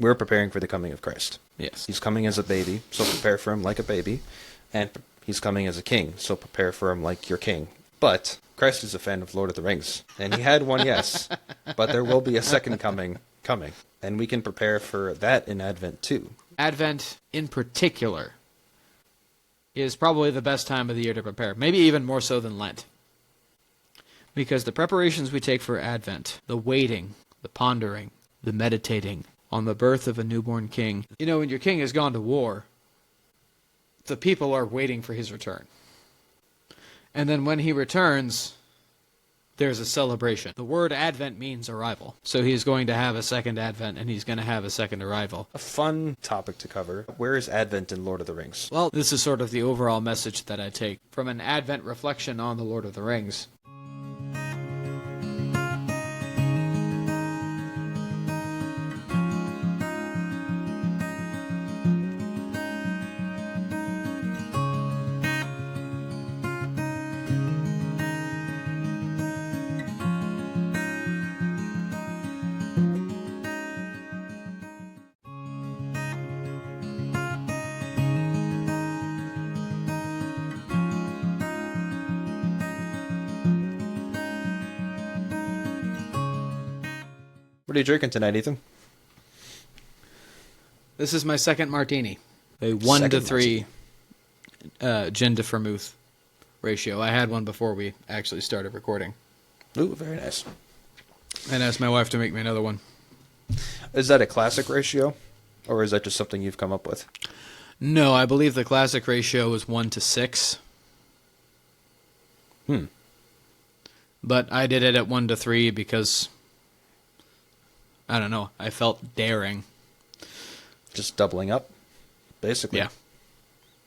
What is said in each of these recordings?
We're preparing for the coming of Christ. Yes. He's coming as a baby, so prepare for him like a baby. And he's coming as a king, so prepare for him like your king. But Christ is a fan of Lord of the Rings. And he had one, yes. But there will be a second coming. And we can prepare for that in Advent, too. Advent, in particular, is probably the best time of the year to prepare. Maybe even more so than Lent. Because the preparations we take for Advent, the waiting, the pondering, the meditating on the birth of a newborn king. You know, when your king has gone to war, the people are waiting for his return. And then when he returns, there's a celebration. The word Advent means arrival. So he's going to have a second Advent, and he's going to have a second arrival. A fun topic to cover. Where is Advent in Lord of the Rings? Well, this is sort of the overall message that I take from an Advent reflection on the Lord of the Rings. What are you drinking tonight, Ethan? This is my second martini. A 1 to 3 gin to vermouth ratio. I had one before we actually started recording. Ooh, very nice. And asked my wife to make me another one. Is that a classic ratio? Or is that just something you've come up with? No, I believe the classic ratio is 1 to 6. But I did it at 1 to 3 because, I don't know, I felt daring. Just doubling up, basically. Yeah.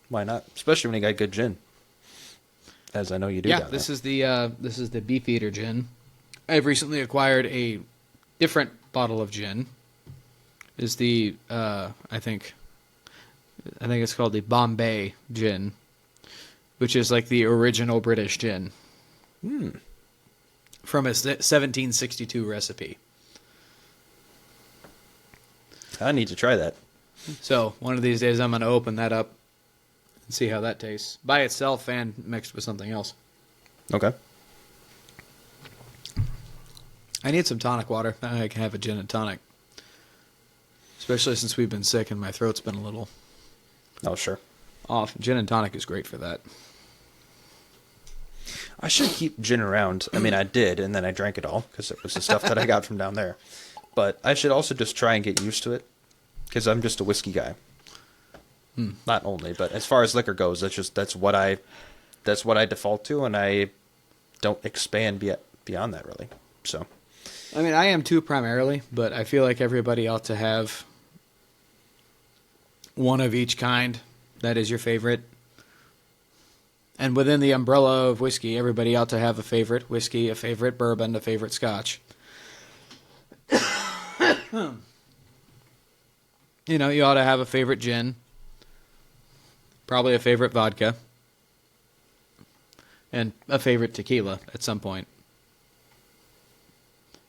Why not? Especially when you got good gin. As I know you do. Yeah, this is the Beefeater gin. I've recently acquired a different bottle of gin. Is the I think it's called the Bombay gin, which is like the original British gin. From a 1762 recipe. I need to try that. So one of these days I'm going to open that up and see how that tastes. By itself and mixed with something else. Okay. I need some tonic water. I can have a gin and tonic. Especially since we've been sick and my throat's been a little Oh, sure. off. Gin and tonic is great for that. I should keep gin around. I mean, I did, and then I drank it all because it was the stuff that I got from down there. But I should also just try and get used to it because I'm just a whiskey guy. Not only, but as far as liquor goes, that's what I default to, and I don't expand beyond that really. So, I mean, I am too primarily, but I feel like everybody ought to have one of each kind that is your favorite. And within the umbrella of whiskey, everybody ought to have a favorite whiskey, a favorite bourbon, a favorite scotch. You know, you ought to have a favorite gin, probably a favorite vodka, and a favorite tequila at some point.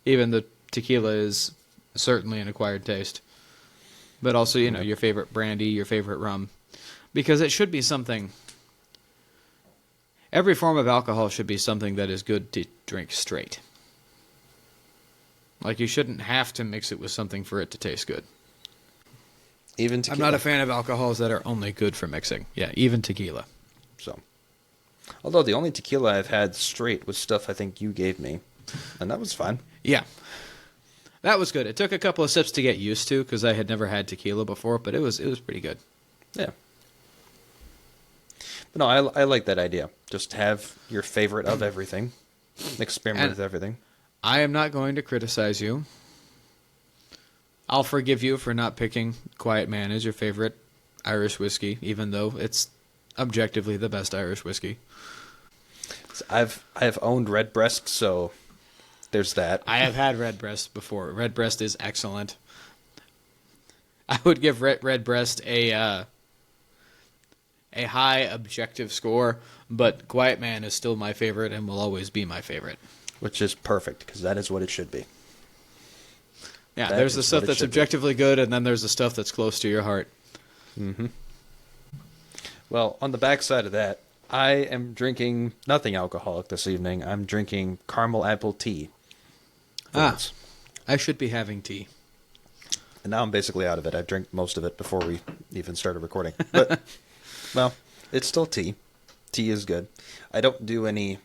Even the tequila is certainly an acquired taste. But also, you know, your favorite brandy, your favorite rum. Because it should be something... Every form of alcohol should be something that is good to drink straight. Like, you shouldn't have to mix it with something for it to taste good. even tequila. I'm not a fan of alcohols that are only good for mixing. Yeah, even tequila. So, although the only tequila I've had straight was stuff I think you gave me, and that was fine. Yeah. That was good. It took a couple of sips to get used to because I had never had tequila before, but it was pretty good. Yeah. But no, I like that idea. Just have your favorite of everything. Experiment with everything. I am not going to criticize you. I'll forgive you for not picking Quiet Man as your favorite Irish whiskey, even though it's objectively the best Irish whiskey. I've owned Redbreast, so there's that. I have had Redbreast before. Redbreast is excellent. I would give Redbreast a high objective score, but Quiet Man is still my favorite and will always be my favorite. Which is perfect, because that is what it should be. Yeah, That there's the is stuff what it that's should be. objectively good, and then there's the stuff that's close to your heart. Well, on the backside of that, I am drinking nothing alcoholic this evening. I'm drinking caramel apple tea. for once. I should be having tea. And now I'm basically out of it. I drank most of it before we even started recording. But, well, it's still tea. Tea is good. I don't do any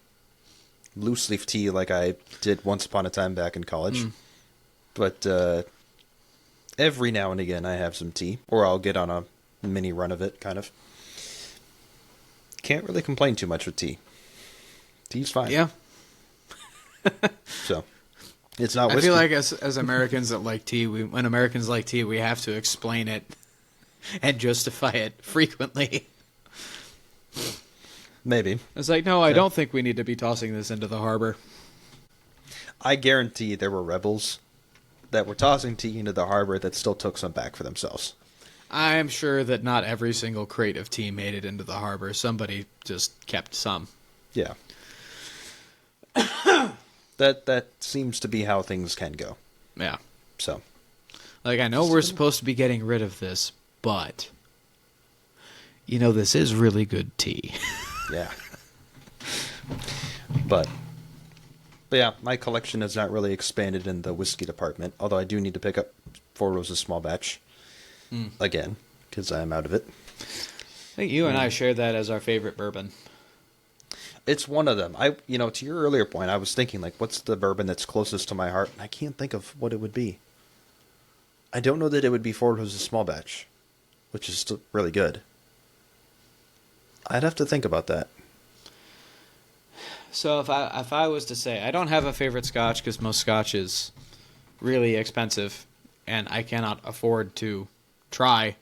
loose leaf tea like I did once upon a time back in college. But every now and again I have some tea. Or I'll get on a mini run of it, kind of. Can't really complain too much with tea. Tea's fine. Yeah. So, it's not I whiskey. feel like as Americans that like tea, when Americans like tea, we have to explain it and justify it frequently. Maybe. It's like, no, I don't think we need to be tossing this into the harbor. I guarantee there were rebels that were tossing tea into the harbor that still took some back for themselves. I'm sure that not every single crate of tea made it into the harbor. Somebody just kept some. Yeah. That seems to be how things can go. Yeah. So, Like, I know we're supposed to be getting rid of this, but, you know, this is really good tea. yeah. But yeah, my collection has not really expanded in the whiskey department, although I do need to pick up Four Roses Small Batch again, because I'm out of it. I think you and I share that as our favorite bourbon. It's one of them. To your earlier point, I was thinking, like, what's the bourbon that's closest to my heart? And I can't think of what it would be. I don't know that it would be Four Roses Small Batch, which is still really good. I'd have to think about that. So if I was to say, I don't have a favorite scotch because most scotch is really expensive, and I cannot afford to try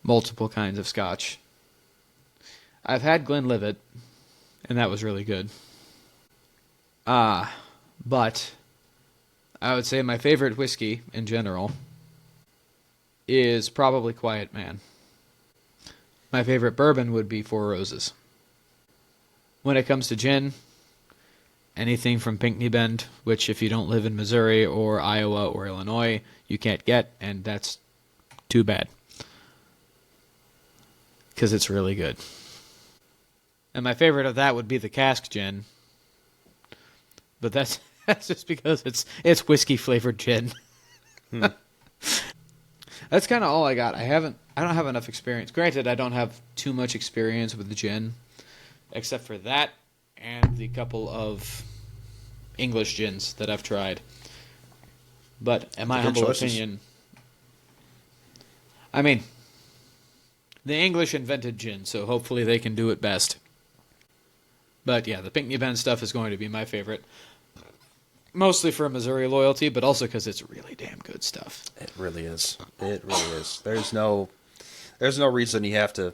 multiple kinds of scotch. I've had Glenlivet, and that was really good. But I would say my favorite whiskey in general is probably Quiet Man. My favorite bourbon would be Four Roses. When it comes to gin, anything from Pinckney Bend, which if you don't live in Missouri or Iowa or Illinois, you can't get, and that's too bad. Because it's really good. And my favorite of that would be the cask gin. But that's just because it's whiskey flavored gin. That's kind of all I got. I don't have enough experience. Granted, I don't have too much experience with the gin, except for that and the couple of English gins that I've tried. But in my humble opinion, I mean, the English invented gin, so hopefully they can do it best. But yeah, the Pinckney Bend stuff is going to be my favorite. Mostly for Missouri loyalty, but also because it's really damn good stuff. It really is. It really is. There's no reason you have to,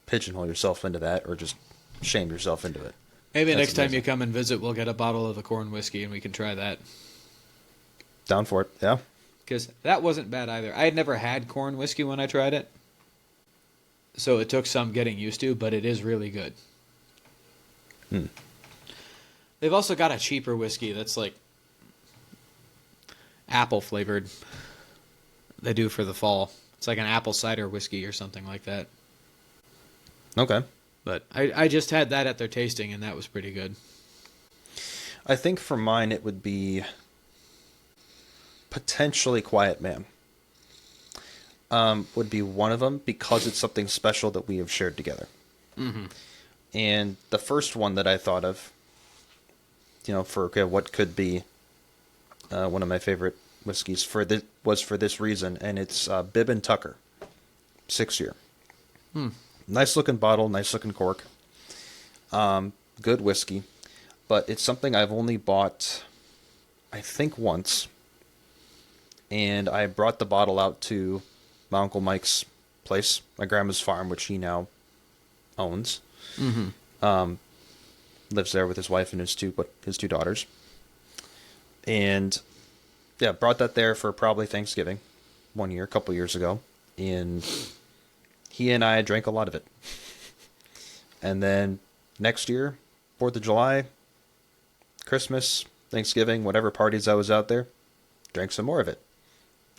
pigeonhole yourself into that or just shame yourself into it. Maybe That's next time amazing. you come and visit, we'll get a bottle of the corn whiskey and we can try that. Down for it, yeah. Because that wasn't bad either. I had never had corn whiskey when I tried it. So it took some getting used to, but it is really good. They've also got a cheaper whiskey that's like apple flavored. They do for the fall. It's like an apple cider whiskey or something like that. Okay. But I just had that at their tasting, and that was pretty good. I think for mine it would be potentially Quiet Man. Would be one of them because it's something special that we have shared together. Mm-hmm. And the first one that I thought of, for what could be one of my favorite whiskeys was for this reason, and it's Bibb and Tucker, 6-year. Nice looking bottle, nice looking cork. Good whiskey, but it's something I've only bought, I think, once. And I brought the bottle out to my Uncle Mike's place, my grandma's farm, which he now owns. Lives there with his wife and his two daughters. And yeah, brought that there for probably Thanksgiving a couple years ago. And he and I drank a lot of it. And then next year, 4th of July, Christmas, Thanksgiving, whatever parties I was out there, drank some more of it.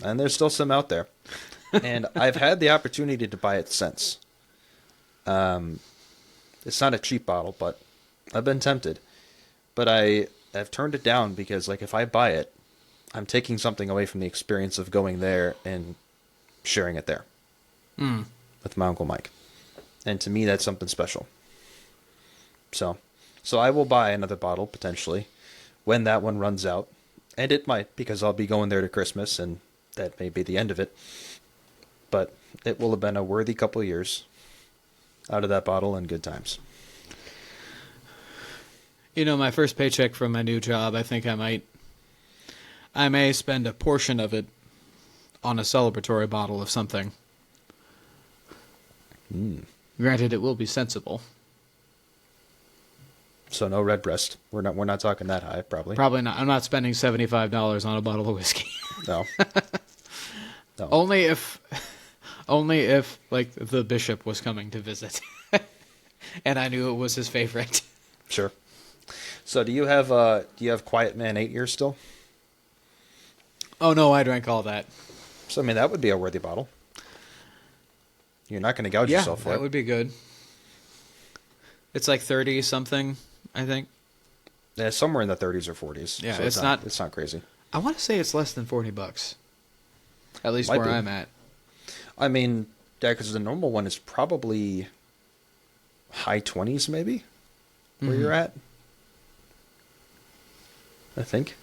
And there's still some out there. And I've had the opportunity to buy it since. It's not a cheap bottle, but I've been tempted. But I've turned it down because, like, if I buy it, I'm taking something away from the experience of going there and sharing it there with my Uncle Mike. And to me, that's something special. So I will buy another bottle, potentially, when that one runs out. And it might, because I'll be going there to Christmas, and that may be the end of it. But it will have been a worthy couple of years out of that bottle and good times. You know, my first paycheck from my new job, I think I may spend a portion of it on a celebratory bottle of something. Granted, it will be sensible. So no Redbreast. We're not talking that high, probably. Probably not. I'm not spending $75 on a bottle of whiskey. No. No. Only if like the bishop was coming to visit, and I knew it was his favorite. Sure. So do you have Quiet Man 8 years still? Oh no, I drank all that. So I mean that would be a worthy bottle. You're not going to gouge yourself for it. That would be good. It's like 30 something, I think. Yeah, somewhere in the 30s or 40s. Yeah, so it's not crazy. I want to say it's less than $40. At least Might where be. I'm at. I mean, yeah, because the normal one is probably high 20s, maybe, where you're at. I think.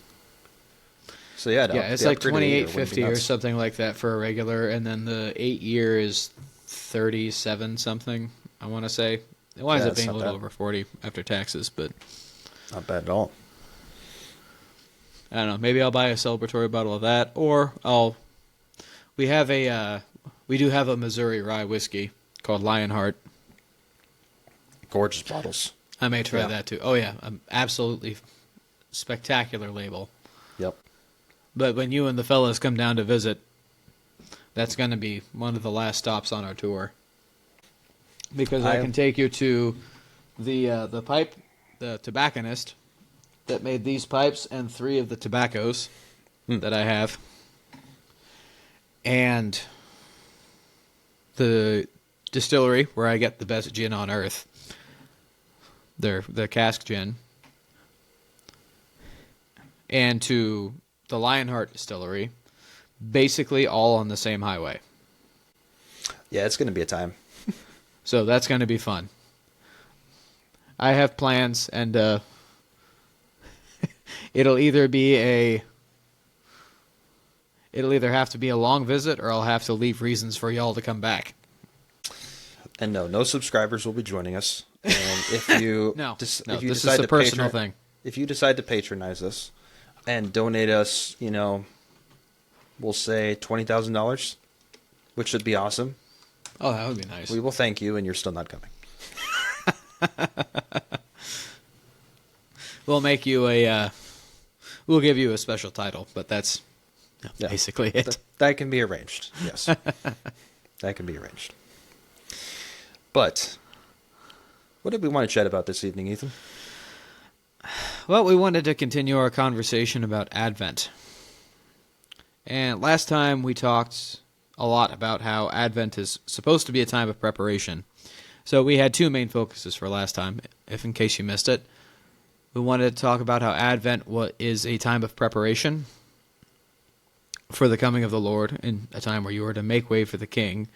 So yeah, It's like $28.50 or something like that for a regular, and then the 8-year is 37 something. I want to say it winds up being a little over 40 after taxes, but not bad at all. I don't know. Maybe I'll buy a celebratory bottle of that, or we do have a Missouri rye whiskey called Lionheart. Gorgeous bottles. I may try that too. Oh yeah, absolutely spectacular label. Yep. But when you and the fellas come down to visit, that's going to be one of the last stops on our tour. Because I can take you to the tobacconist that made these pipes and 3 of the tobaccos that I have. And the distillery where I get the best gin on earth. The cask gin. And to the Lionheart distillery, basically all on the same highway. Yeah, it's going to be a time. So that's going to be fun. I have plans, and it'll either have to be a long visit, or I'll have to leave reasons for y'all to come back. And no subscribers will be joining us. And if you this is a personal thing. If you decide to patronize us and donate us, we'll say $20,000, which would be awesome. Oh, that would be nice. We will thank you, and you're still not coming. We'll make you we'll give you a special title, but that's basically it. That can be arranged. Yes. That can be arranged. But what did we want to chat about this evening, Ethan? Well, we wanted to continue our conversation about Advent. And last time we talked a lot about how Advent is supposed to be a time of preparation. So we had 2 main focuses for last time, if in case you missed it. We wanted to talk about how Advent is a time of preparation for the coming of the Lord, in a time where you are to make way for the King.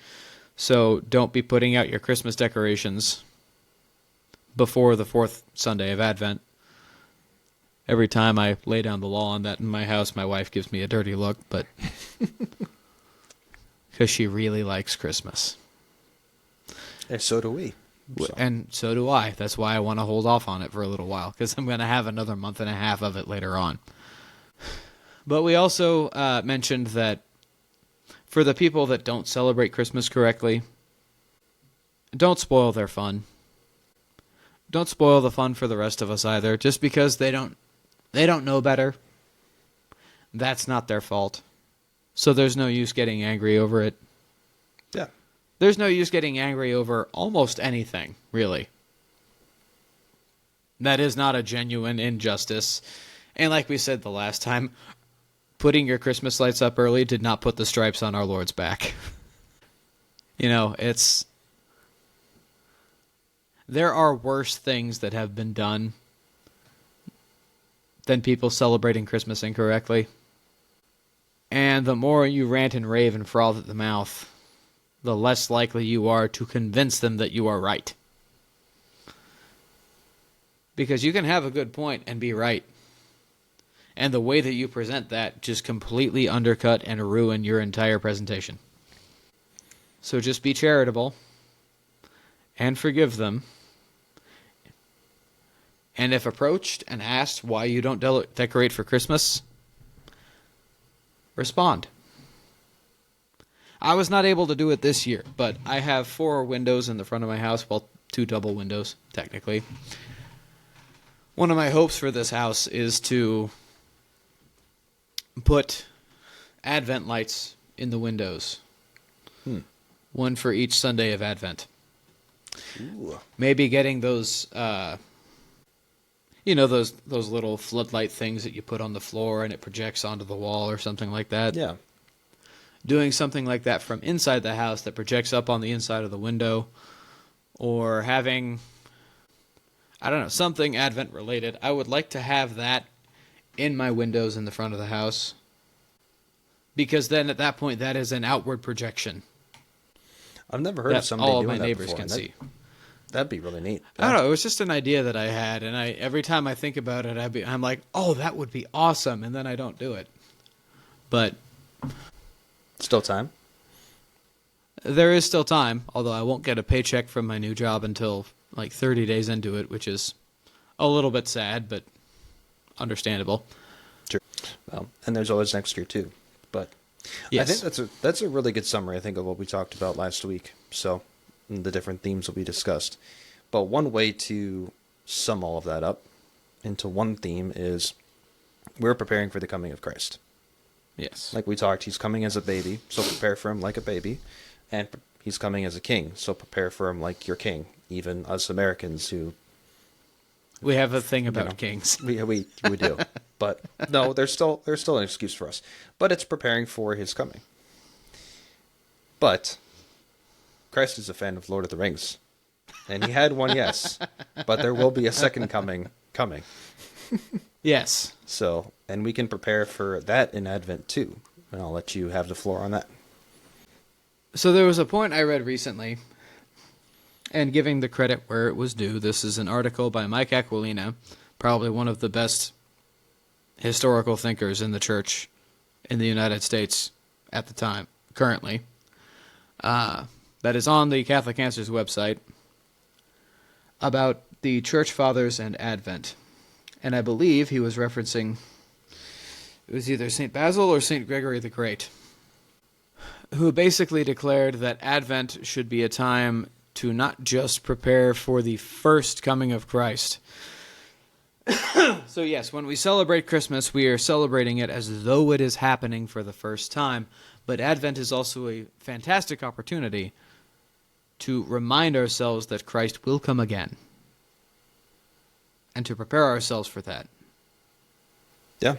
So don't be putting out your Christmas decorations before the 4th Sunday of Advent. Every time I lay down the law on that in my house, my wife gives me a dirty look, but because she really likes Christmas. And so do we. So. And so do I. That's why I want to hold off on it for a little while, because I'm going to have another month and a half of it later on. But we also mentioned that for the people that don't celebrate Christmas correctly, don't spoil their fun. Don't spoil the fun for the rest of us either. Just because they don't know better, that's not their fault. So there's no use getting angry over it. Yeah. There's no use getting angry over almost anything, really. That is not a genuine injustice. And like we said the last time, putting your Christmas lights up early did not put the stripes on our Lord's back. There are worse things that have been done than people celebrating Christmas incorrectly. And the more you rant and rave and froth at the mouth, the less likely you are to convince them that you are right. Because you can have a good point and be right. And the way that you present that just completely undercut and ruin your entire presentation. So just be charitable and forgive them. And if approached and asked why you don't decorate for Christmas, respond. I was not able to do it this year, but I have 4 windows in the front of my house. Well, 2 double windows, technically. One of my hopes for this house is to put Advent lights in the windows. One for each Sunday of Advent. Ooh. Maybe getting those, those little floodlight things that you put on the floor and it projects onto the wall or something like that. Yeah. Doing something like that from inside the house that projects up on the inside of the window. Or having, I don't know, something Advent related. I would like to have that in my windows in the front of the house. Because then at that point, that is an outward projection. I've never heard of somebody all doing my that neighbors before, can see. That'd be really neat. I don't know. It was just an idea that I had, and every time I think about it, I'm like, oh, that would be awesome, and then I don't do it. But Still time. there is still time, although I won't get a paycheck from my new job until like 30 days into it, which is a little bit sad, but understandable. Sure. Well, and there's always next year too. But Yes. I think that's a really good summary, I think, of what we talked about last week. So, the different themes will be discussed. But one way to sum all of that up into one theme is we're preparing for the coming of Christ. Yes. Like we talked, he's coming as a baby, so prepare for him like a baby. And he's coming as a king, so prepare for him like your king. Even us Americans who... We have a thing about kings. We do. But no, there's still an excuse for us. But it's preparing for his coming. But Christ is a fan of Lord of the Rings. And he had one, yes. But there will be a second coming. Yes. So, and we can prepare for that in Advent too. And I'll let you have the floor on that. So there was a point I read recently, and giving the credit where it was due, this is an article by Mike Aquilina, probably one of the best historical thinkers in the church in the United States at the time, currently. That is on the Catholic Answers website about the Church Fathers and Advent. And I believe he was referencing, it was either St. Basil or St. Gregory the Great, who basically declared that Advent should be a time to not just prepare for the first coming of Christ. So yes, when we celebrate Christmas, we are celebrating it as though it is happening for the first time. But Advent is also a fantastic opportunity to remind ourselves that Christ will come again. And to prepare ourselves for that. Yeah.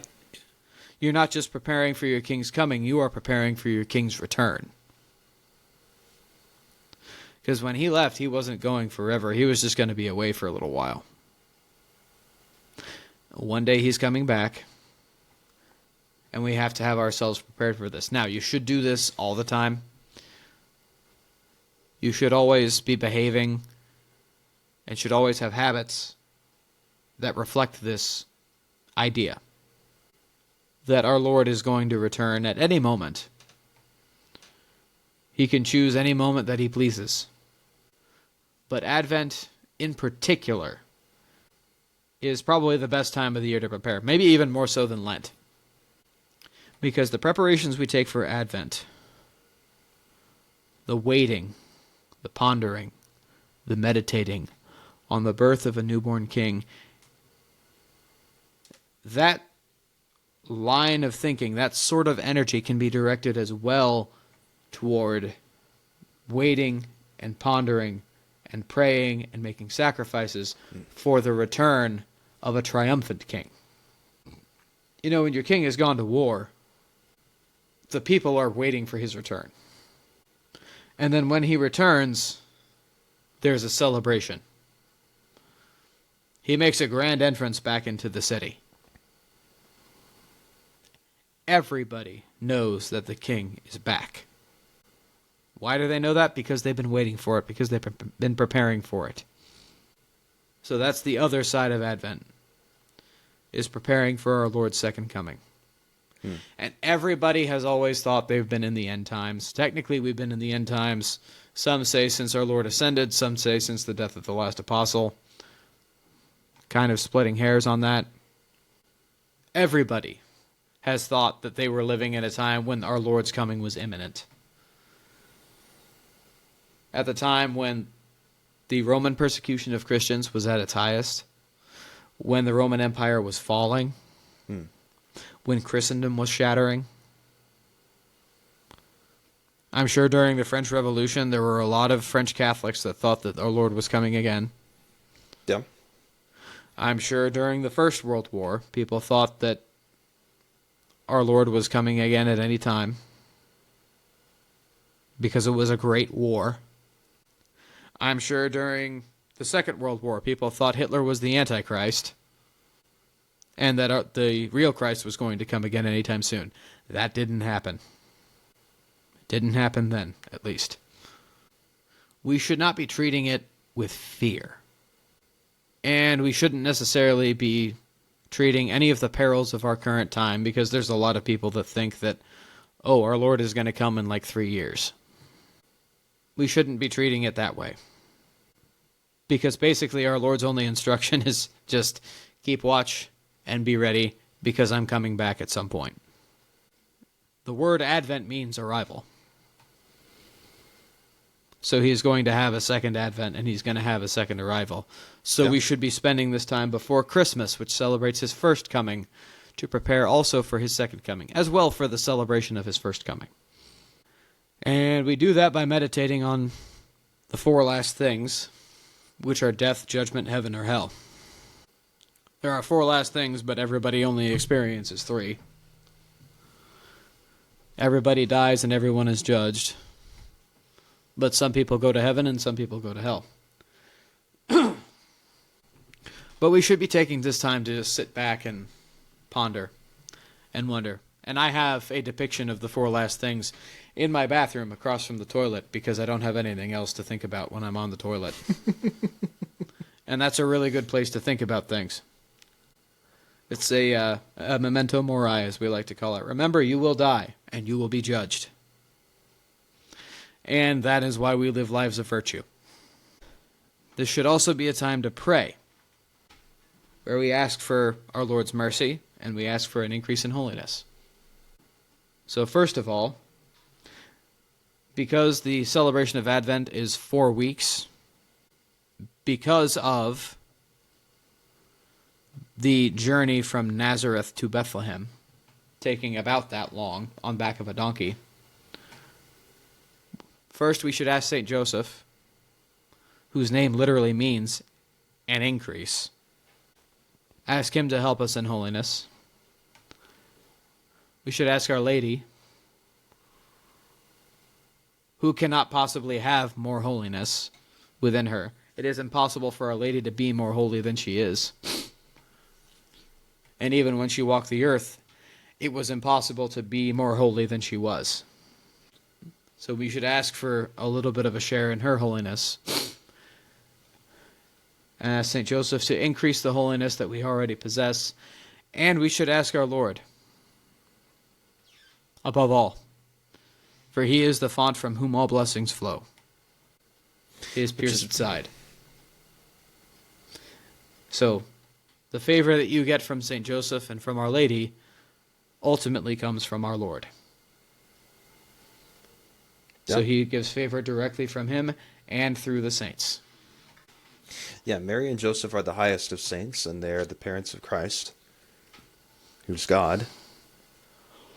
You're not just preparing for your king's coming, you are preparing for your king's return. Because when he left, he wasn't going forever. He was just going to be away for a little while. One day he's coming back, and we have to have ourselves prepared for this. Now, you should do this all the time. You should always be behaving, and should always have habits that reflect this idea. That our Lord is going to return at any moment. He can choose any moment that he pleases. But Advent, in particular, is probably the best time of the year to prepare. Maybe even more so than Lent. Because the preparations we take for Advent, the waiting, the pondering, the meditating on the birth of a newborn king, that line of thinking, that sort of energy can be directed as well toward waiting and pondering and praying and making sacrifices for the return of a triumphant king. You know, when your king has gone to war, the people are waiting for his return. And then when he returns, there's a celebration. He makes a grand entrance back into the city. Everybody knows that the king is back. Why do they know that? Because they've been waiting for it, because they've been preparing for it. So that's the other side of Advent, is preparing for our Lord's second coming. And everybody has always thought they've been in the end times. Technically, we've been in the end times. Some say since our Lord ascended, some say since the death of the last apostle. Kind of splitting hairs on that. Everybody has thought that they were living in a time when our Lord's coming was imminent. At the time when the Roman persecution of Christians was at its highest, when the Roman Empire was falling, when Christendom was shattering. I'm sure during the French Revolution there were a lot of French Catholics that thought that our Lord was coming again. Yeah. I'm sure during the First World War people thought that our Lord was coming again at any time because it was a great war. I'm sure during the Second World War people thought Hitler was the Antichrist and that the real Christ was going to come again anytime soon. That didn't happen. It didn't happen then, at least. We should not be treating it with fear. And we shouldn't necessarily be treating any of the perils of our current time, because there's a lot of people that think that, oh, our Lord is going to come in like 3 years. We shouldn't be treating it that way. Because basically our Lord's only instruction is just keep watch and be ready, because I'm coming back at some point. The word Advent means arrival. So he's going to have a second Advent, and he's going to have a second arrival. So we should be spending this time before Christmas, which celebrates his first coming, to prepare also for his second coming, as well for the celebration of his first coming. And we do that by meditating on the four last things, which are death, judgment, heaven, or hell. There are four last things, but everybody only experiences three. Everybody dies and everyone is judged. But some people go to heaven and some people go to hell. But we should be taking this time to just sit back and ponder and wonder. And I have a depiction of the four last things in my bathroom across from the toilet, because I don't have anything else to think about when I'm on the toilet. And that's a really good place to think about things. It's a memento mori, as we like to call it. Remember, you will die, and you will be judged. And that is why we live lives of virtue. This should also be a time to pray, where we ask for our Lord's mercy, and we ask for an increase in holiness. So first of all, because the celebration of Advent is 4 weeks, because of the journey from Nazareth to Bethlehem, taking about that long on back of a donkey, first we should ask St. Joseph, whose name literally means an increase. Ask him to help us in holiness. We should ask Our Lady, who cannot possibly have more holiness within her. It is impossible for Our Lady to be more holy than she is. And even when she walked the earth, it was impossible to be more holy than she was. So we should ask for a little bit of a share in her holiness. And ask St. Joseph to increase the holiness that we already possess. And we should ask our Lord, above all, for he is the font from whom all blessings flow, his pierced side. So, the favor that you get from St. Joseph and from Our Lady ultimately comes from our Lord. Yep. So he gives favor directly from him and through the saints. Yeah, Mary and Joseph are the highest of saints, and they are the parents of Christ, who's God,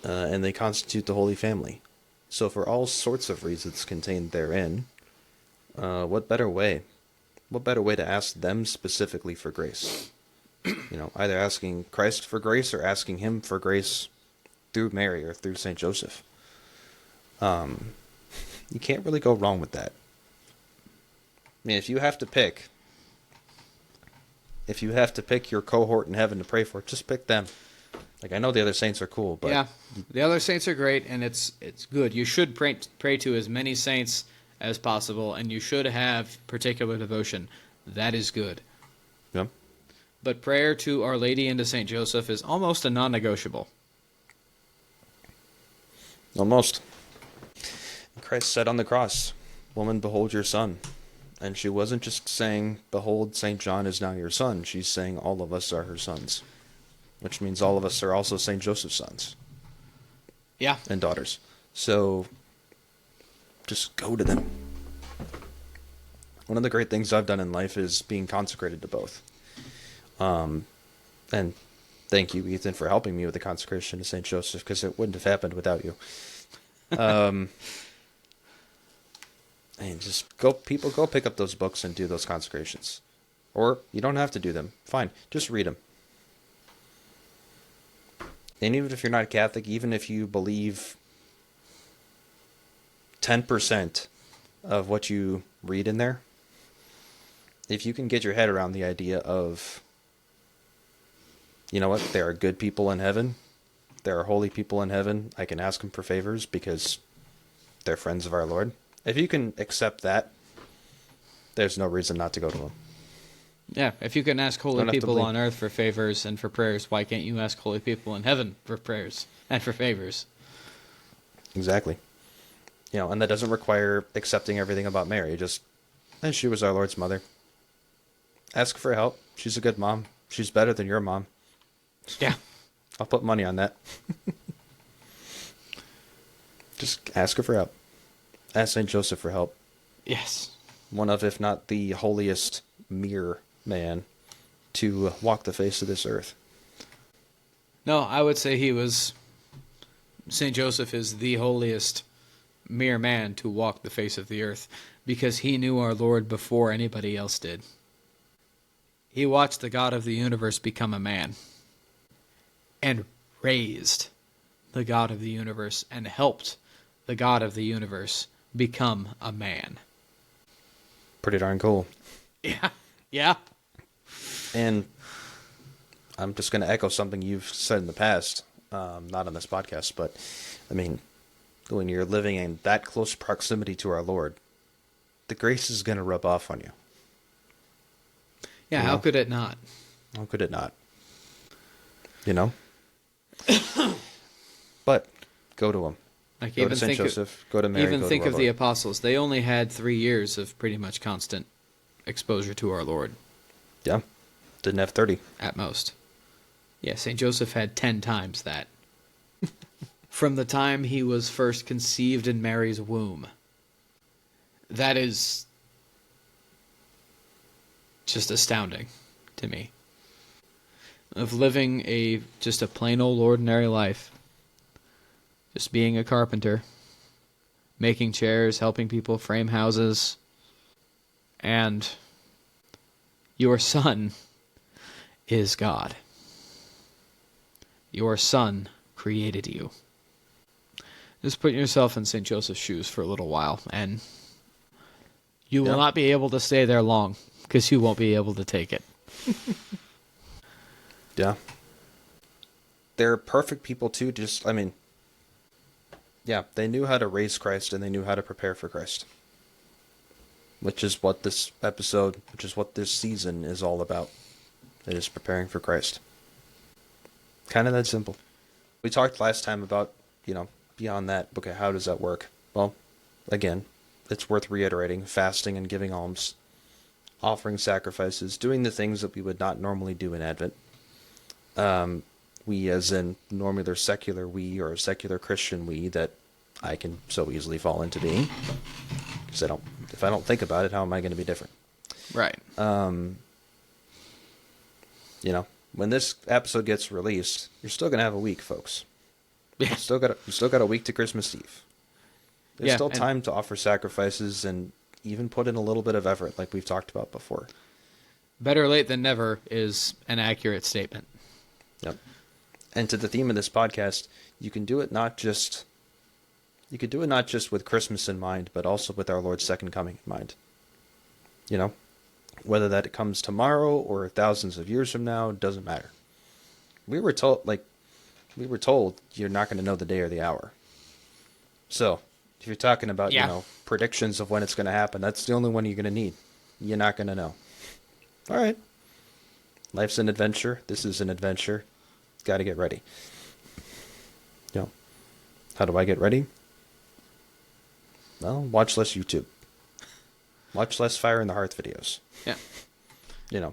and they constitute the Holy Family. So for all sorts of reasons contained therein, what better way? What better way to ask them specifically for grace? Either asking Christ for grace or asking him for grace through Mary or through St. Joseph. You can't really go wrong with that. I mean, if you have to pick your cohort in heaven to pray for, just pick them. Like, I know the other saints are cool, but yeah, the other saints are great, and it's good. You should pray to as many saints as possible, and you should have particular devotion. That is good. yeah. But prayer to Our Lady and to Saint Joseph is almost a non-negotiable. Almost. Christ said on the cross, "Woman, behold your son." And she wasn't just saying, "Behold, St. John is now your son." She's saying all of us are her sons. Which means all of us are also St. Joseph's sons. Yeah. And daughters. So, just go to them. One of the great things I've done in life is being consecrated to both. And thank you, Ethan, for helping me with the consecration to St. Joseph, because it wouldn't have happened without you. And just go pick up those books and do those consecrations. Or you don't have to do them. Fine. Just read them. And even if you're not Catholic, even if you believe 10% of what you read in there, if you can get your head around the idea of, you know what, there are good people in heaven, there are holy people in heaven, I can ask them for favors because they're friends of our Lord. If you can accept that, there's no reason not to go to them. Yeah, if you can ask holy people on earth for favors and for prayers, why can't you ask holy people in heaven for prayers and for favors? Exactly. And that doesn't require accepting everything about Mary. And she was our Lord's mother. Ask for help. She's a good mom. She's better than your mom. Yeah. I'll put money on that. Just ask her for help. Ask St. Joseph for help. Yes. One of, if not the holiest mere man to walk the face of this earth. No, I would say St. Joseph is the holiest mere man to walk the face of the earth, because he knew our Lord before anybody else did. He watched the God of the universe become a man, and raised the God of the universe, and helped the God of the universe become a man. Pretty darn cool. Yeah. Yeah. And I'm just going to echo something you've said in the past, not on this podcast, but I mean, when you're living in that close proximity to our Lord, the grace is going to rub off on you. Yeah, how could it not? How could it not? But go to him. Like, go to St. Joseph, go to Mary, even go think to of the apostles. They only had 3 years of pretty much constant exposure to our Lord. Yeah. Didn't have 30. At most. Yeah, St. Joseph had 10 times that. From the time he was first conceived in Mary's womb. That is just astounding to me. Of living just a plain old ordinary life. Just being a carpenter. Making chairs, helping people frame houses. And your son is God. Your son created you. Just put yourself in St. Joseph's shoes for a little while, and you will not be able to stay there long, because you won't be able to take it. Yeah. They're perfect people, too. They knew how to raise Christ, and they knew how to prepare for Christ. Which is what this episode, which is what this season is all about. It is preparing for Christ. Kind of that simple. We talked last time about, beyond that, okay, how does that work? Well, again, it's worth reiterating. Fasting and giving alms. Offering sacrifices. Doing the things that we would not normally do in Advent. We, as in, normally there's secular we, or a secular Christian we, that I can so easily fall into being. Because if I don't think about it, how am I going to be different? Right. When this episode gets released, you're still going to have a week, folks. Yeah. You still got a week to Christmas Eve. There's still time to offer sacrifices and even put in a little bit of effort, like we've talked about before. better late than never is an accurate statement. Yep. And to the theme of this podcast, you can do it not just with Christmas in mind, but also with our Lord's second coming in mind. You know, whether that comes tomorrow or thousands of years from now, doesn't matter. We were told you're not going to know the day or the hour. So, if you're talking about, predictions of when it's going to happen, that's the only one you're going to need. You're not going to know. All right. Life's an adventure. This is an adventure. Got to get ready. How do I get ready? Well, watch less YouTube. Watch less Fire in the Hearth videos. Yeah.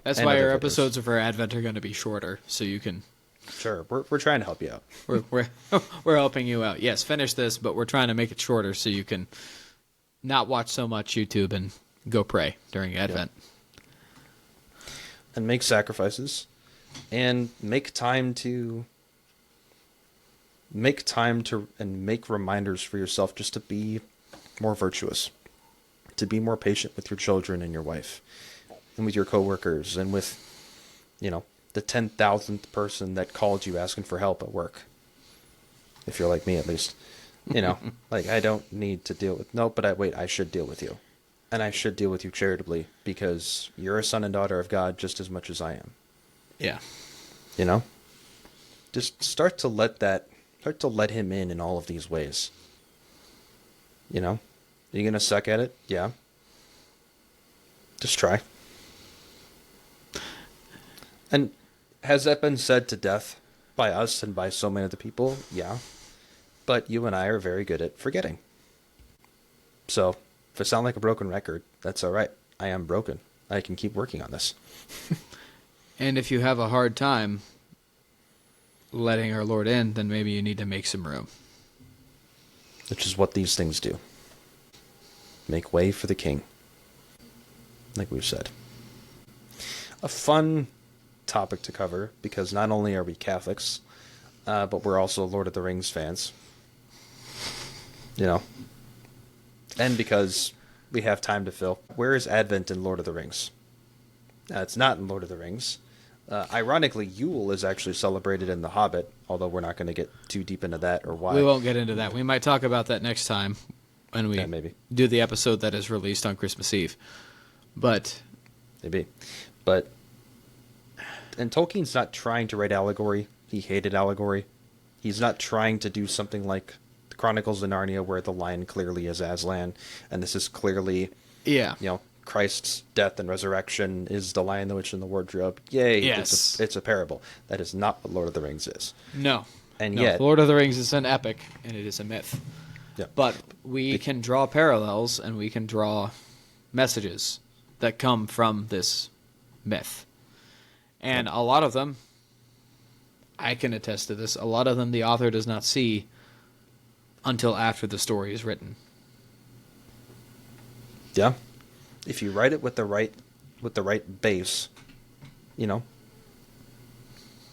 That's why our episodes of our Advent are going to be shorter, so you can... Sure, we're trying to help you out. We're helping you out. Yes, finish this, but we're trying to make it shorter so you can not watch so much YouTube and go pray during Advent. Yep. And make sacrifices, and make time to and make reminders for yourself just to be more virtuous, to be more patient with your children and your wife, and with your coworkers, and with, the 10,000th person that called you asking for help at work. If you're like me, at least. I don't need to deal with... No, but I should deal with you. And I should deal with you charitably, because you're a son and daughter of God just as much as I am. Yeah. Just start to let him in all of these ways. Are you going to suck at it? Yeah. Just try. And has that been said to death by us and by so many other people? Yeah. But you and I are very good at forgetting. So, if I sound like a broken record, that's all right. I am broken. I can keep working on this. And if you have a hard time letting our Lord in, then maybe you need to make some room. Which is what these things do. Make way for the King. Like we've said. A fun topic to cover, because not only are we Catholics, but we're also Lord of the Rings fans. And because we have time to fill. Where is Advent in Lord of the Rings? It's not in Lord of the Rings. Ironically, Yule is actually celebrated in The Hobbit, although we're not going to get too deep into that or why. We won't get into that. We might talk about that next time when we maybe do the episode that is released on Christmas Eve. But maybe. And Tolkien's not trying to write allegory. He hated allegory. He's not trying to do something like the Chronicles of Narnia, where the lion clearly is Aslan, and this is clearly, Christ's death and resurrection is the Lion, the Witch, and the Wardrobe. Yay! Yes. It's a parable. That is not what Lord of the Rings is. No. Yet, Lord of the Rings is an epic, and it is a myth. Yeah. But we can draw parallels, and we can draw messages that come from this myth. And a lot of them, I can attest to this, a lot of them the author does not see until after the story is written. Yeah. If you write it with the right base,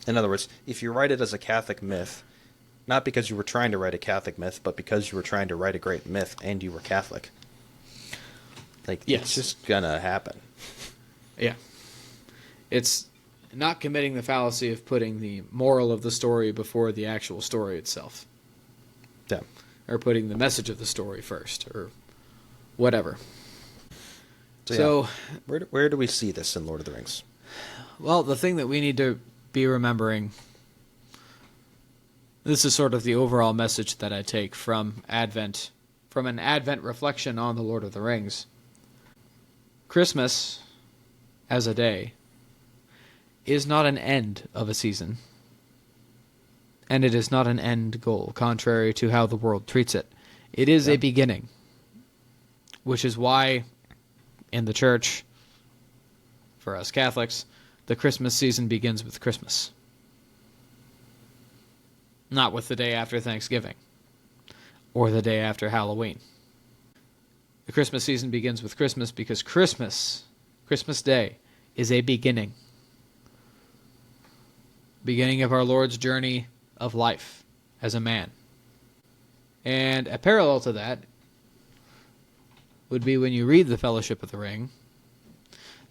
In other words, if you write it as a Catholic myth, not because you were trying to write a Catholic myth, but because you were trying to write a great myth and you were Catholic. It's just gonna happen. Yeah. It's not committing the fallacy of putting the moral of the story before the actual story itself. Yeah. Or putting the message of the story first, or whatever. So where do we see this in Lord of the Rings? Well, the thing that we need to be remembering, this is sort of the overall message that I take from Advent, from an Advent reflection on the Lord of the Rings. Christmas, as a day, is not an end of a season. And it is not an end goal, contrary to how the world treats it. It is a beginning, which is why in the church, for us Catholics, the Christmas season begins with Christmas. Not with the day after Thanksgiving or the day after Halloween. The Christmas season begins with Christmas because Christmas Day, is a beginning. Beginning of our Lord's journey of life as a man. And a parallel to that would be when you read the Fellowship of the Ring,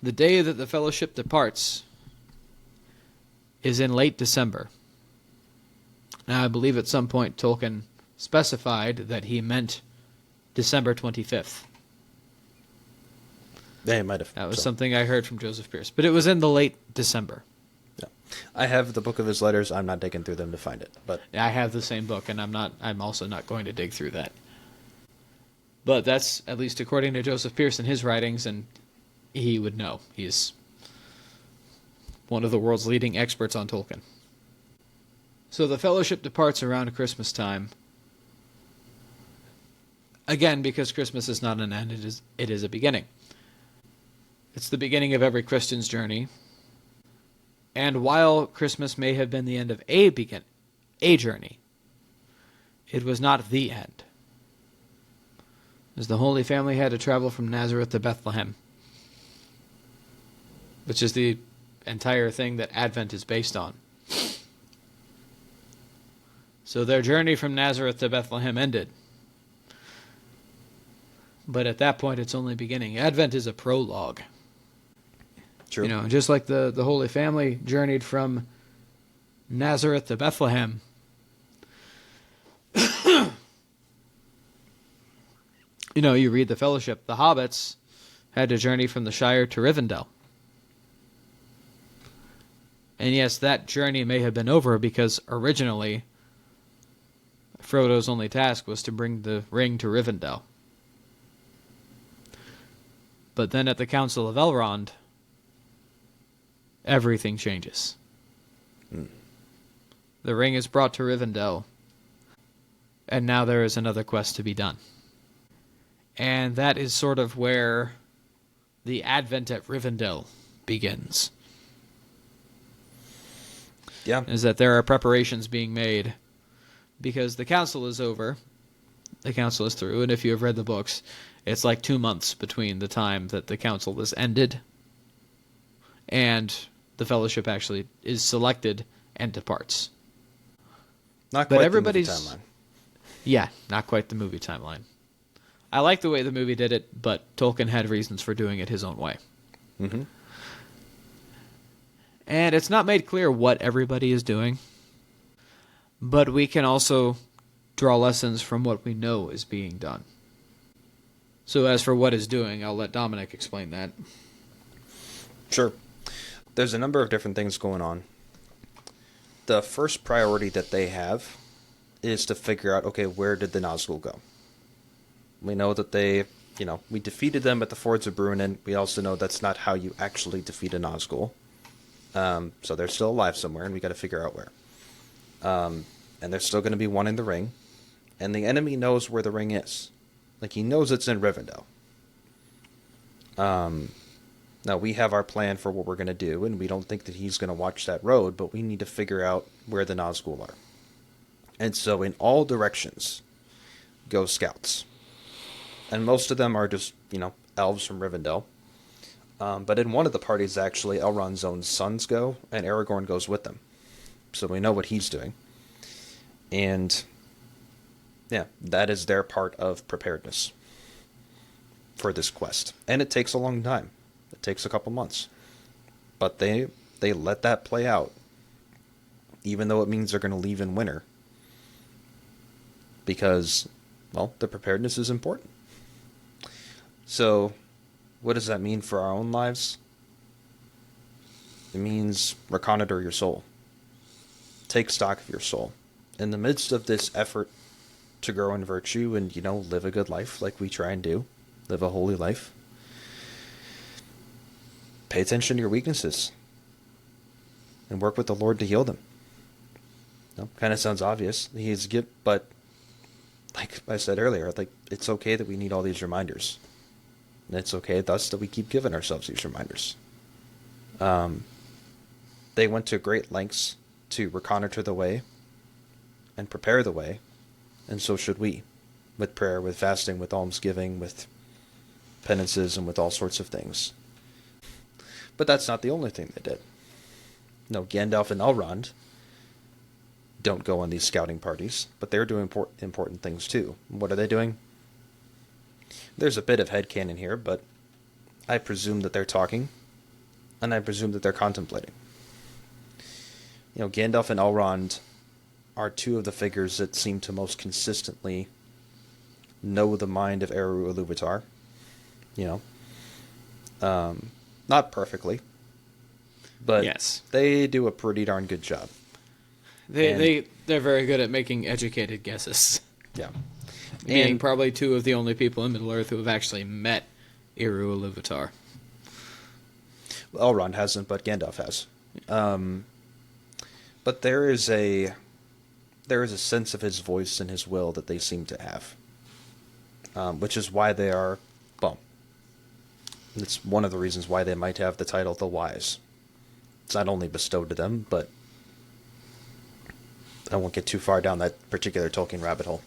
The day that the Fellowship departs is in late December. Now, I believe at some point Tolkien specified that he meant December 25th. They might have. That was something I heard from Joseph Pierce. But it was in the late December. Yeah. I have the book of his letters. I'm not digging through them to find it. But I have the same book, and I'm also not going to dig through that. But that's, at least according to Joseph Pierce in his writings, and he would know. He's one of the world's leading experts on Tolkien. So the Fellowship departs around Christmas time. Again, because Christmas is not an end, it is a beginning. It's the beginning of every Christian's journey. And while Christmas may have been the end of a journey, it was not the end. As the Holy Family had to travel from Nazareth to Bethlehem, which is the entire thing that Advent is based on. So their journey from Nazareth to Bethlehem ended. But at that point, it's only beginning. Advent is a prologue. true. You know, just like the Holy Family journeyed from Nazareth to Bethlehem. You know, you read the Fellowship. The Hobbits had to journey from the Shire to Rivendell. And yes, that journey may have been over because originally Frodo's only task was to bring the ring to Rivendell. But then at the Council of Elrond, everything changes. The ring is brought to Rivendell, and now there is another quest to be done. And that is sort of where the Advent at Rivendell begins. Yeah. Is that there are preparations being made because the council is over, the council is through, and if you have read the books, it's like 2 months between the time that the council is ended and the Fellowship actually is selected and departs. Not But quite everybody's the movie timeline. Yeah, not quite the movie timeline. I like the way the movie did it, but Tolkien had reasons for doing it his own way. Mm-hmm. And it's not made clear what everybody is doing, but we can also draw lessons from what we know is being done. So as for what is doing, I'll let Dominic explain that. Sure. There's a number of different things going on. The first priority that they have is to figure out, okay, where did the Nazgul go? We know that we defeated them at the Fords of Bruinen. We also know that's not how you actually defeat a Nazgul. So they're still alive somewhere, and we got to figure out where. And there's still going to be one in the ring. And the enemy knows where the ring is. Like, he knows it's in Rivendell. Now, we have our plan for what we're going to do, and we don't think that he's going to watch that road, but we need to figure out where the Nazgul are. And so in all directions go scouts. And most of them are just, elves from Rivendell. But in one of the parties, actually, Elrond's own sons go, and Aragorn goes with them. So we know what he's doing. And, yeah, that is their part of preparedness for this quest. And it takes a long time. It takes a couple months. But they let that play out, even though it means they're going to leave in winter. Because, well, the preparedness is important. So, what does that mean for our own lives? It means reconnoiter your soul. Take stock of your soul. In the midst of this effort to grow in virtue and, live a good life like we try and do, live a holy life, pay attention to your weaknesses and work with the Lord to heal them. Kind of sounds obvious. But like I said earlier, it's okay that we need all these reminders. And it's okay thus that we keep giving ourselves these reminders. They went to great lengths to reconnoiter the way and prepare the way, and so should we, with prayer, with fasting, with almsgiving, with penances, and with all sorts of things. But that's not the only thing they did. No, Gandalf and Elrond don't go on these scouting parties, but they're doing important things too. What are they doing? There's a bit of headcanon here, but I presume that they're talking And I presume that they're contemplating. Gandalf and Elrond are two of the figures that seem to most consistently know the mind of Eru Ilúvatar. Not perfectly, but yes, they do a pretty darn good job. They're very good at making educated guesses. Yeah. Being probably two of the only people in Middle-earth who have actually met Eru Ilúvatar. Elrond hasn't, but Gandalf has. But there is a sense of his voice and his will that they seem to have, which is why they are, well, it's one of the reasons why they might have the title the Wise. It's not only bestowed to them, but I won't get too far down that particular Tolkien rabbit hole.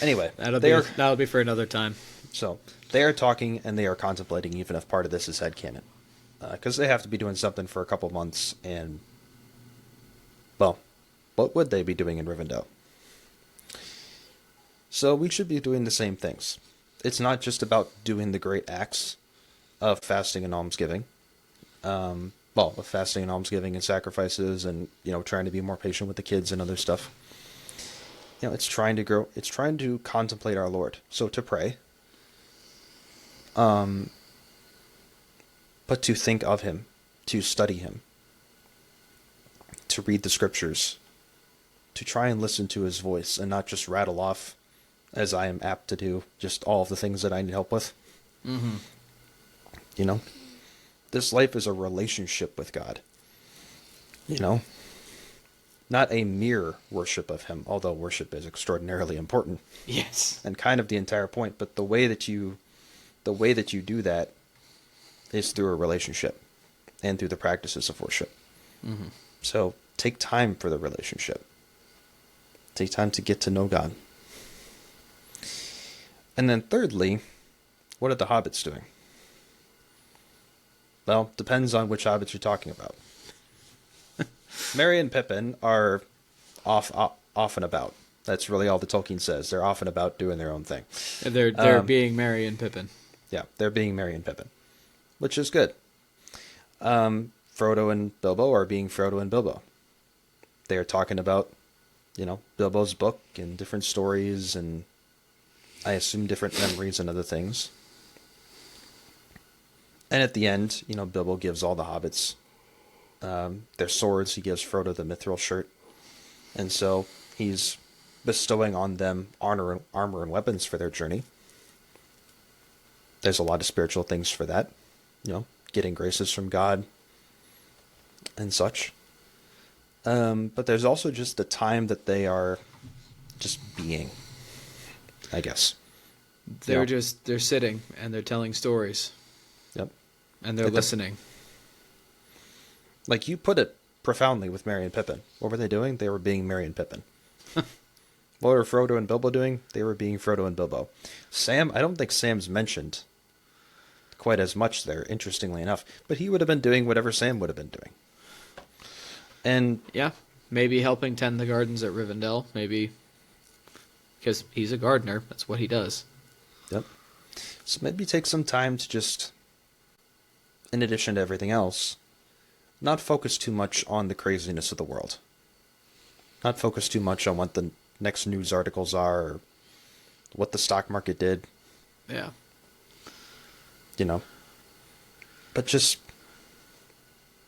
Anyway, that'll be for another time. So they are talking and they are contemplating, even if part of this is headcanon, because they have to be doing something for a couple months. And well, what would they be doing in Rivendell? So we should be doing the same things. It's not just about doing the great acts of fasting and almsgiving. Of fasting and almsgiving and sacrifices and, trying to be more patient with the kids and other stuff. It's trying to grow. It's trying to contemplate our Lord. So to pray. But to think of him, to study him, to read the scriptures, to try and listen to his voice and not just rattle off, as I am apt to do, just all of the things that I need help with. Mm-hmm. This life is a relationship with God. Not a mere worship of him, although worship is extraordinarily important. Yes. And kind of the entire point, but the way that you do that is through a relationship and through the practices of worship. Mm-hmm. So take time for the relationship. Take time to get to know God. And then thirdly, what are the hobbits doing? Well, depends on which hobbits you're talking about. Merry and Pippin are off and about. That's really all the Tolkien says. They're off and about doing their own thing. They're being Merry and Pippin. Yeah, they're being Merry and Pippin, which is good. Frodo and Bilbo are being Frodo and Bilbo. They are talking about, Bilbo's book and different stories and I assume different memories and other things. And at the end, Bilbo gives all the hobbits their swords. He gives Frodo the mithril shirt. And so he's bestowing on them armor and weapons for their journey. There's a lot of spiritual things for that. Getting graces from God and such. But there's also just the time that they are just being, I guess. They're sitting and they're telling stories. Yep. And they're listening. Like you put it profoundly with Merry and Pippin. What were they doing? They were being Merry and Pippin. What were Frodo and Bilbo doing? They were being Frodo and Bilbo. Sam, I don't think Sam's mentioned quite as much there, interestingly enough. But he would have been doing whatever Sam would have been doing. And yeah, maybe helping tend the gardens at Rivendell. Maybe because he's a gardener. That's what he does. Yep. So maybe take some time to just, in addition to everything else, not focus too much on the craziness of the world. Not focus too much on what the next news articles are or what the stock market did. Yeah. But just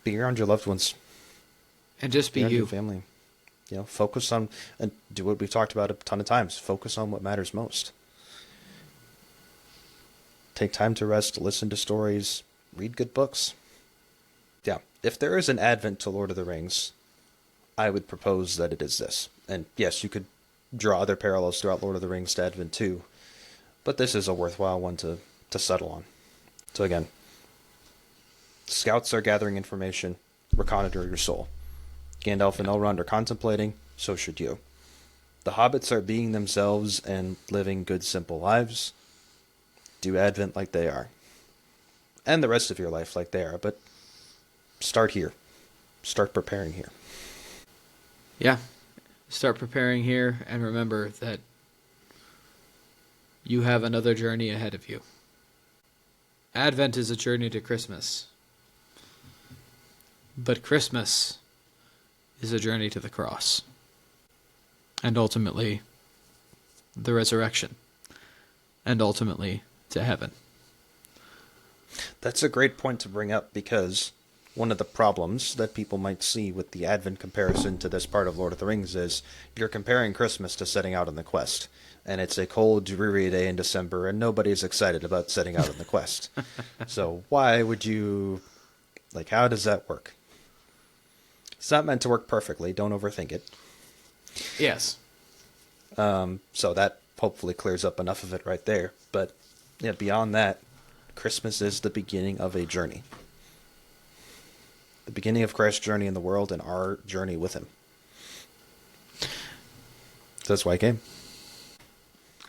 be around your loved ones. And just be you. Your family. Focus on, and do what we've talked about a ton of times. Focus on what matters most. Take time to rest, listen to stories, read good books. Yeah, if there is an advent to Lord of the Rings, I would propose that it is this. And yes, you could draw other parallels throughout Lord of the Rings to Advent too, but this is a worthwhile one to settle on. So again, scouts are gathering information, reconnoiter your soul. Gandalf and Elrond are contemplating, so should you. The hobbits are being themselves and living good, simple lives. Do Advent like they are. And the rest of your life like they are, but start here. Start preparing here. Yeah. Start preparing here and remember that you have another journey ahead of you. Advent is a journey to Christmas. But Christmas is a journey to the cross. And ultimately, the resurrection. And ultimately, to heaven. That's a great point to bring up, because one of the problems that people might see with the Advent comparison to this part of Lord of the Rings is you're comparing Christmas to setting out on the quest. And it's a cold, dreary day in December, and nobody's excited about setting out on the quest. So why would you... Like, how does that work? It's not meant to work perfectly. Don't overthink it. Yes. So that hopefully clears up enough of it right there. But yeah, beyond that, Christmas is the beginning of a journey. The beginning of Christ's journey in the world and our journey with him. So that's why I came.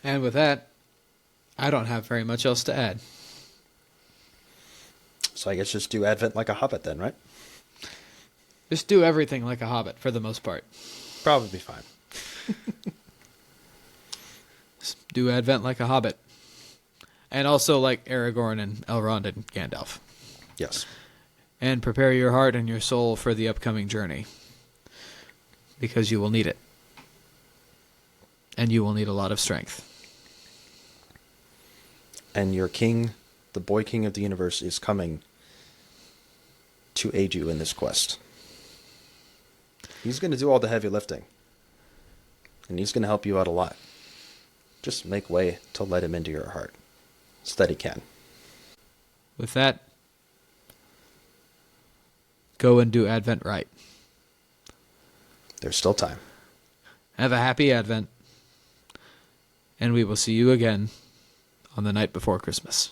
And with that, I don't have very much else to add. So I guess just do Advent like a Hobbit then, right? Just do everything like a Hobbit, for the most part. Probably be fine. Just do Advent like a Hobbit. And also like Aragorn and Elrond and Gandalf. Yes. And prepare your heart and your soul for the upcoming journey. Because you will need it. And you will need a lot of strength. And your king, the boy king of the universe, is coming to aid you in this quest. He's going to do all the heavy lifting. And he's going to help you out a lot. Just make way to let him into your heart. So that he can. With that, go and do Advent right. There's still time. Have a happy Advent. And we will see you again on the night before Christmas.